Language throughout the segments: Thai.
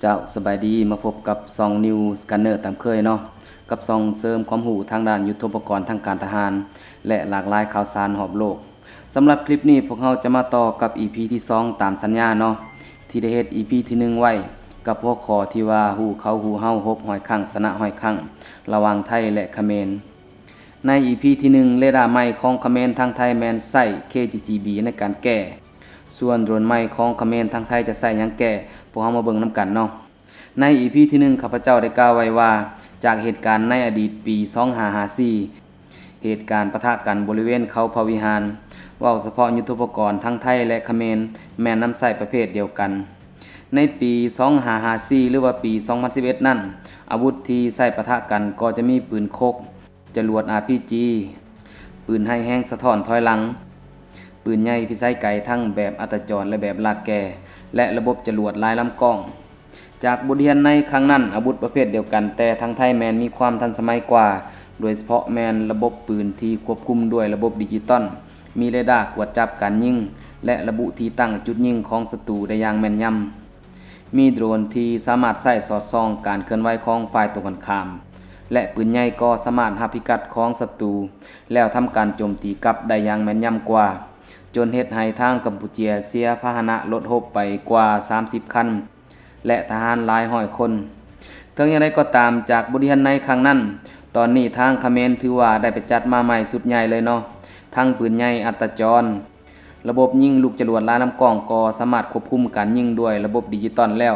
เจ้าสบายดีมาพบกับซองนิวสแกนเนอร์ตามเคยเนาะกับซองเสริมความรู้ทางด้านยุทโธปกรณ์ทางการทหารและหลากหลายข่าวสารรอบโลกสำหรับคลิปนี้พวกเราจะมาต่อกับ EP ที่2ตามสัญญาเนาะที่ได้เฮ็ด EP ที่1ไว้กับหัวข้อที่ว่าฮู้เขาฮู้เฮา6ห้อยคั่งสนะห้อยคั่งระหว่างไทยและเขมรใน EP ที่1เรดาร์ใหม่ของเขมรทางไทยแม่นใช้ KGGB ในการแก้ส่วนโดรนใหม่ของเขมรทางไทยจะใช้หยังแก้พวกเรามาเบิ่งนํกันเนาะใน EP ที่1ข้าพเจ้าได้กล่าวไว้ว่าจากเหตุการณ์ในอดีตปี2554เหตุการณ์ปะทะกันบริเวณเขาพระวิหารเว้าเฉพาะยุทโธปกรณ์ทั้งไทยและเขมรแม่นนำใช้ประเภทเดียวกันในปี2554หรือว่าปี2011นั้นอาวุธที่ใช้ปะทะกันก็จะมีปืนคกจรวด RPG ปืนให้แห้งสะท้อนถอยหลังปืนใหญ่พิสัยไกลทั้งแบบอัตจรและแบบลากแก่และระบบจรวดหลายลำกล้องจากบทเรียนในครั้งนั้นอาวุธประเภทเดียวกันแต่ทางไทยแมนมีความทันสมัยกว่าโดยเฉพาะแมนระบบปืนที่ควบคุมด้วยระบบดิจิตอลมีเรดาร์ตรวจจับการยิงและระบุที่ตั้งจุดยิงของศัตรูได้อย่างแม่นยำมีโดรนที่สามารถใช้สอดส่องการเคลื่อนไหวของฝ่ายตรงกันข้ามและปืนใหญ่ก็สามารถหาพิกัดของศัตรูแล้วทำการโจมตีกลับได้อย่างแม่นยำกว่าจนเฮ็ดให้ทางกัมพูเชียเสียพาหนะรถรบไปกว่า30คันและทหารหลายร้อยคนถึงอย่างไรก็ตามจากบทเรียนในครั้งนั้นตอนนี้ทางเขมรถือว่าได้ไปจัดมาใหม่สุดใหญ่เลยเนาะทั้งปืนใหญ่อัตจรระบบยิงลูกจรวดลายลำกล้องก็สามารถควบคุมการยิงด้วยระบบดิจิตอลแล้ว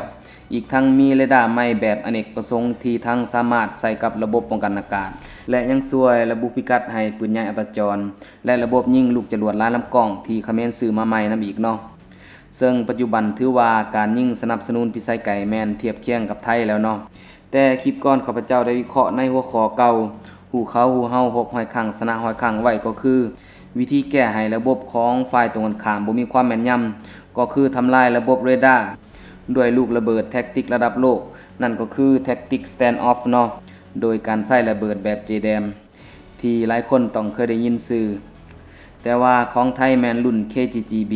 อีกทั้งมีเรดาร์ใหม่แบบอเนกประสงค์ที่ทั้งสามารถใส่กับระบบป้องกันอากาศและยังช่วยระบุพิกัดให้ปืนใหญ่อัตจรและระบบยิงลูกจรวดลายลำกล้องที่เขมรซื้อมาใหม่นำอีกเนาะซึ่งปัจจุบันถือว่าการยิงสนับสนุนพิสัยไกลแม่นเทียบเคียงกับไทยแล้วเนาะแต่คลิปก่อนข้าพเจ้าได้วิเคราะห์ในหัวข้อเก่าฮู้เขาฮู้เฮา6ห้อยคั่งสนะห้อยคั่งไว้ก็คือวิธีแก้ให้ระบบของฝ่ายตรงกันข้ามบ่มีความแม่นยำก็คือทำลายระบบเรดาร์ด้วยลูกระเบิดแท็กติกระดับโลกนั่นก็คือแท็กติก stand off เนาะโดยการใช้ระเบิดแบบ JDAM ที่หลายคนต้องเคยได้ยินชื่อแต่ว่าของไทยแม่นรุ่น KGGB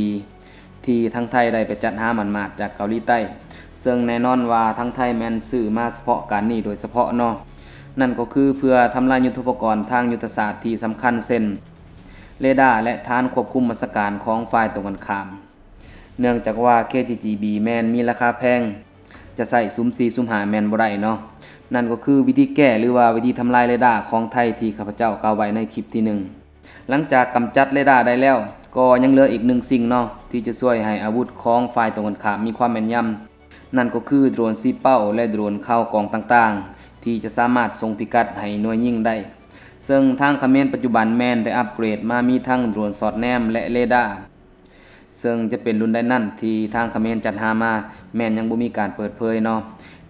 ที่ทั้งไทยได้ไปจัดหามันมาจากเกาหลีใต้ซึ่งแน่นอนว่าทั้งไทยแม่นซื้อมาเฉพาะการนี้โดยเฉพาะเนาะนั่นก็คือเพื่อทำลายยุทโธปกรณ์ทางยุทธศาสตร์ที่สำคัญเช่นเรดาร์และฐานควบคุมบัญชาการของฝ่ายตรงกันข้ามเนื่องจากว่า KGGB แม่นมีราคาแพงจะใส่ซุ่ม4ซุ่ม5แม่นบ่ได้เนาะนั่นก็คือวิธีแก้หรือว่าวิธีทำลายเรดาร์ของไทยที่ข้าพเจ้ากล่าวไว้ในคลิปที่1หลังจากกำจัดเรดาร์ได้แล้วก็ยังเหลืออีก1สิ่งเนาะที่จะช่วยให้อาวุธของฝ่ายตรงกันข้ามมีความแม่นยำนั่นก็คือโดรนซีเป้าและโดรนเข้ากองต่างๆที่จะสามารถส่งพิกัดให้หน่วยยิงได้ซึ่งทางเขมรปัจจุบันแม่นได้อัปเกรดมามีทั้งโดรนสอดแนมและเรดาร์ซึ่งจะเป็นรุ่นใดนั่นที่ทางเขมรจัดหามาแม่นยังบ่มีการเปิดเผยเนาะ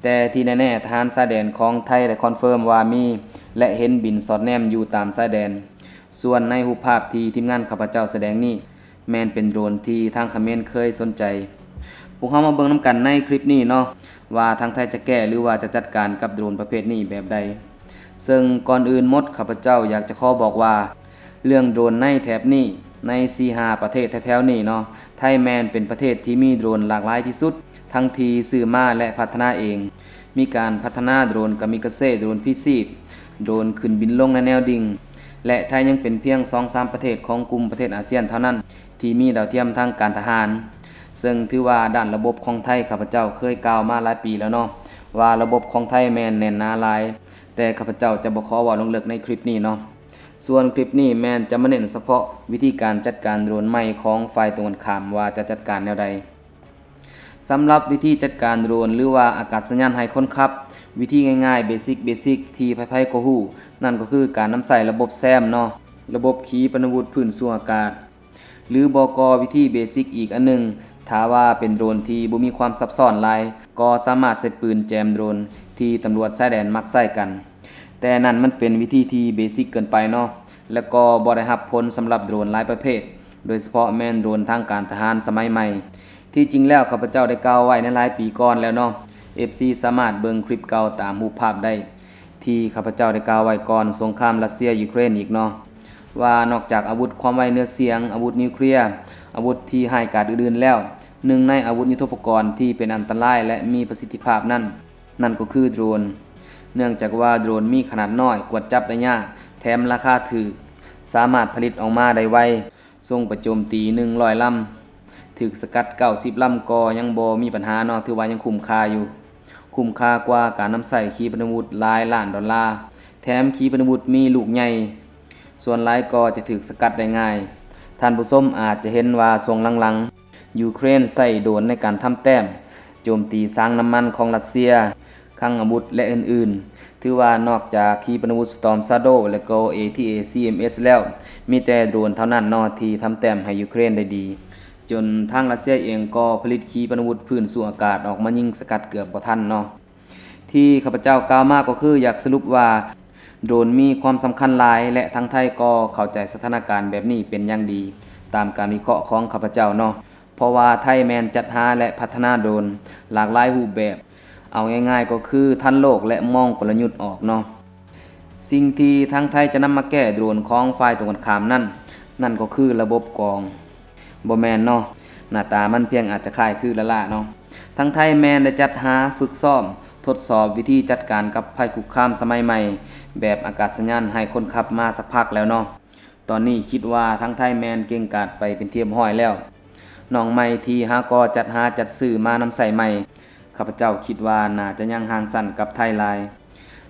แต่ที่แน่ๆทหารชายแดนของไทยได้คอนเฟิร์มว่ามีและเห็นบินสอดแนมอยู่ตามชายแดนส่วนในรูปภาพที่ทีมงานข้าพเจ้าแสดงนี้แม่นเป็นโดรนที่ทางเขมรเคยสนใจพวกเรามาเบิ่งนํกันในคลิปนี้เนาะว่าทางไทยจะแก้หรือว่าจะจัดการกับโดรนประเภทนี้แบบใดซึ่งก่อนอื่นหมดข้าพเจ้าอยากจะขอบอกว่าเรื่องโดรนในแถบนี้ใน 4-5 ประเทศแถวๆนี้เนาะไทยแมนเป็นประเทศที่มีโดรนหลากหลายที่สุดทั้งที่ซื้อมาและพัฒนาเองมีการพัฒนาโดรนกามิกาเซ่โดรนพิซีบโดรนขึ้นบินลงในแนวดิ่งและไทยยังเป็นเพียง 2-3 ประเทศของกลุ่มประเทศอาเซียนเท่านั้นที่มีดาวเทียมทางการทหารซึ่งถือว่าด้านระบบของไทยข้าพเจ้าเคยกล่าวมาหลายปีแล้วเนาะว่าระบบของไทยแม่นแน่นหนาหลายแต่ข้าพเจ้าจะบ่ขอเว้าลงลึกในคลิปนี้เนาะส่วนคลิปนี้แม่นจะมาเน้นเฉพาะวิธีการจัดการโดรนใหม่ของฝ่ายตรงกันข้ามว่าจะจัดการแนวใดสำหรับวิธีจัดการโดรนหรือว่าอากาศยานให้คนขับวิธีง่ายๆเบสิกที่ไผๆก็ฮู้นั่นก็คือการนำใส่ระบบแซมเนาะระบบขีปนาวุธพื้นสู่อากาศหรือบก.วิธีเบสิกอีกอันนึงถ้าว่าเป็นโดรนที่บ่มีความซับซ้อนหลายก็สามารถใช้ปืนแจมโดรนที่ตำรวจชายแดนมักใช้กันแต่นั่นมันเป็นวิธีที่เบสิกเกินไปเนาะแล้วก็บ่ได้รับผลสำหรับโดรนหลายประเภทโดยเฉพาะแม่นโดรนทางการทหารสมัยใหม่ที่จริงแล้วข้าพเจ้าได้กล่าวไว้ในหลายปีก่อนแล้วเนาะ FC สามารถเบิ่งคลิปเก่าตามรูปภาพได้ที่ข้าพเจ้าได้กล่าวไว้ก่อนสงครามรัสเซียยูเครนอีกเนาะว่านอกจากอาวุธความไวเนื้อเสียงอาวุธนิวเคลียร์อาวุธที่ให้การอื่นๆแล้ว หนึ่งในอาวุธยุทโธปกรณ์ที่เป็นอันตรายและมีประสิทธิภาพนั่นก็คือโดรนเนื่องจากว่าโดรนมีขนาดน้อยกวดจับได้ยากแถมราคาถูกสามารถผลิตออกมาได้ไวส่งไปโจมตี100ลำถูกสกัด90ลำก็ยังบ่มีปัญหาเนาะถือว่ายังคุ้มค่าอยู่คุ้มค่ากว่าการนำใส่ขีปนาวุธหลายล้านดอลลาร์แถมขีปนาวุธมีลูกใหญ่ส่วนหลายก็จะถูกสกัดได้ง่ายท่านผู้ชมอาจจะเห็นว่าช่วงหลังๆยูเครนใส่โดรนในการทำแต้มโจมตีสร้างน้ำมันของรัสเซียคลังอาวุธและอื่นๆถือว่านอกจากขีปนาวุธ Storm Shadow และก็ ATACMS แล้วมีแต่โดรนเท่านั้นเนาะที่ทำแต้มให้ยูเครนได้ดีจนทางรัสเซียเองก็ผลิตขีปนาวุธพื้นสู่อากาศออกมายิงสกัดเกือบบ่ทันเนาะที่ข้าพเจ้ากล่าวมาก็คืออยากสรุปว่าโดรนมีความสำคัญหลายและทางไทยก็เข้าใจสถานการณ์แบบนี้เป็นอย่างดีตามการวิเคราะห์ของข้าพเจ้าเนาะเพราะว่าไทยแมนจัดหาและพัฒนาโดรนหลากหลายรูปแบบเอาง่ายๆก็คือทันโลกและมองกลยุทธ์ออกเนาะสิ่งที่ทางไทยจะนำมาแก้โดรนของฝ่ายตรงกันข้ามนั่นก็คือระบบกรองบ่แม่นเนาะหน้าตามันเพียงอาจจะคล้ายคือละล่ะเนาะทางไทยแมนได้จัดหาฝึกซ้อมทดสอบวิธีจัดการกับภัยคุกคามสมัยใหม่แบบอากาศยานให้คนขับมาสักพักแล้วเนาะตอนนี้คิดว่าทางไทยแมนเก่งกาจไปเป็นเทียมห้อยแล้วน้องใหม่ที่หาก็จัดซื้อมานำใส่ใหม่ข้าพเจ้าคิดว่าน่าจะยังห่างสั้นกับไทยหลาย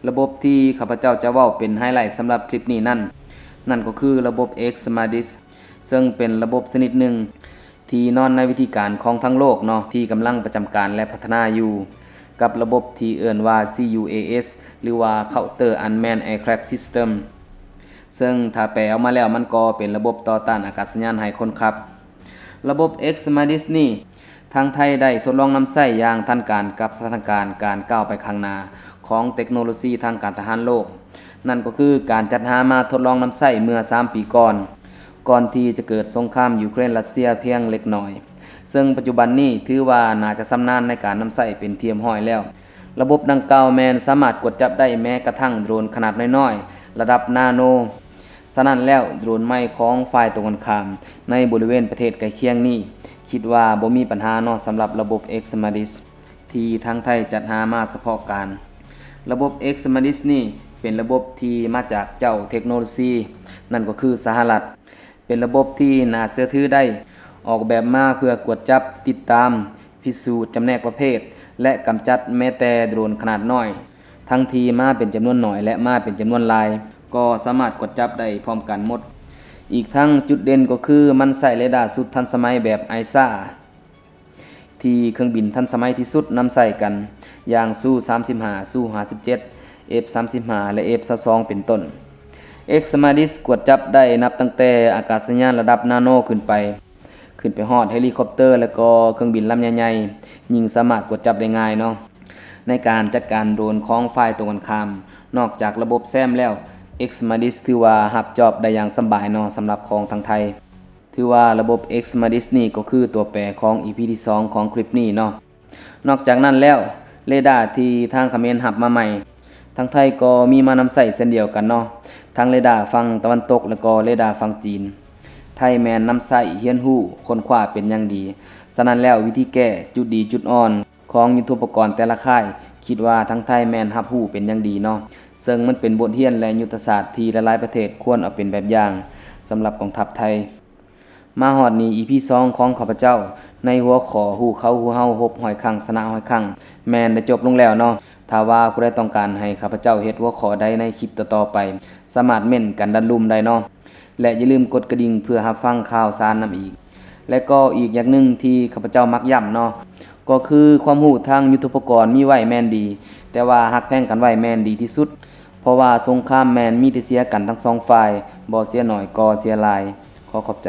ระบบที่ข้าพเจ้าจะเว้าเป็นไฮไลท์สำหรับคลิปนี้นั่นก็คือระบบ X-Madis ซึ่งเป็นระบบชนิดหนึ่งที่นอนในวิธีการของทั้งโลกเนาะที่กำลังประจำการและพัฒนาอยู่กับระบบที่เอ่นว่า CUAS หรือว่า Counter Unmanned Aircraft System ซึ่งถ้าแปลออกมาแล้วมันก็เป็นระบบต่อต้านอากาศยานให้คนขับระบบ X-Madis นี่ทางไทยได้ทดลองนำใช้อย่างทันการกับสถานการณ์การก้าวไปข้างหน้าของเทคโนโลยีทางการทหารโลกนั่นก็คือการจัดหามาทดลองนำใช้เมื่อ3ปีก่อนที่จะเกิดสงครามยูเครนรัสเซียเพียงเล็กน้อยซึ่งปัจจุบันนี้ถือว่าน่าจะชำนาญในการนำใช้เป็นเทียมห้อยแล้วระบบดังกล่าวแมนสามารถกดจับได้แม้กระทั่งโดรนขนาดน้อยๆระดับนาโนฉะนั้นแล้วโดรนใหม่ของฝ่ายตรงกันข้ามในบริเวณประเทศใกล้เคียงนี้คิดว่าบ่มีปัญหาเนาะสำหรับระบบ X-Madis ที่ทางไทยจัดหามาเฉพาะการระบบ X-Madis นี่เป็นระบบที่มาจากเจ้าเทคโนโลยีนั่นก็คือสหรัฐเป็นระบบที่น่าเชื่อถือได้ออกแบบมาเพื่อกวดจับติดตามพิสูจน์จำแนกประเภทและกำจัดแม้แต่โดรนขนาดน้อยทั้งที่มาเป็นจำนวนน้อยและมาเป็นจำนวนหลายก็สามารถกดจับได้พร้อมกันหมดอีกทั้งจุดเด่นก็คือมันใส่เรดาร์สุดทันสมัยแบบ ISA ที่เครื่องบินทันสมัยที่สุดนำใส่กันอย่างซู35ซู57 F35 และ F22 เป็นต้น X-Madis กวดจับได้นับตั้งแต่อากาศยานระดับนาโนขึ้นไปฮอดเฮลิคอปเตอร์และก็เครื่องบินลำใหญ่ๆยิ่งสามารถกดจับได้ง่ายเนาะในการจัดการโดรนของฝ่ายตรงกันข้ามนอกจากระบบแซมแล้ว X-Madis ถือว่ารับจอบได้อย่างสบายเนาะสำหรับของทางไทยถือว่าระบบ X-Madis นี่ก็คือตัวแปรของ EP ที่2ของคลิปนี้เนาะนอกจากนั้นแล้วเรดาร์ที่ทางเขมรหับมาใหม่ทางไทยก็มีมานำใส่เช่นเดียวกันเนาะทั้งเรดาร์ฝั่งตะวันตกและก็เรดาร์ฝั่งจีนไทยแมนนำใส่เฮียนฮู้ค้นคว้าเป็นอย่างดีฉะนั้นแล้ววิธีแก้จุดดีจุดอ่อนของยุทโธปกรณ์แต่ละค่ายคิดว่าทั้งไทยแมนรับฮู้เป็นอย่างดีเนาะซึ่งมันเป็นบทเรียนและยุทธศาสตร์ที่หลายๆประเทศควรเอาเป็นแบบอย่างสำหรับกองทัพไทยมาฮอดนี้ EP 2ของข้าพเจ้าในหัวข้อฮู้เขาฮู้เฮาฮบหอยคั่งชนะหอยคั่งแมนได้จบลงแล้วเนาะถ้าว่าผู้ใดต้องการให้ข้าพเจ้าเฮ็ดหัวข้อใดในคลิปต่อๆไปสามารถเม่นกันดันลุมได้เนาะและอย่าลืมกดกระดิ่งเพื่อรับฟังข่าวสารนำอีกและก็อีกอย่างหนึ่งที่ข้าพเจ้ามักย้ำเนาะก็คือความรู้ทางยุทโธปกรณ์มีไว้แม่นดีแต่ว่าฮักแพงกันไว้แม่นดีที่สุดเพราะว่าสงครามแม่นมีแต่เสียกันทั้งสองฝ่ายบ่เสียน้อยก็เสียหลายขอขอบใจ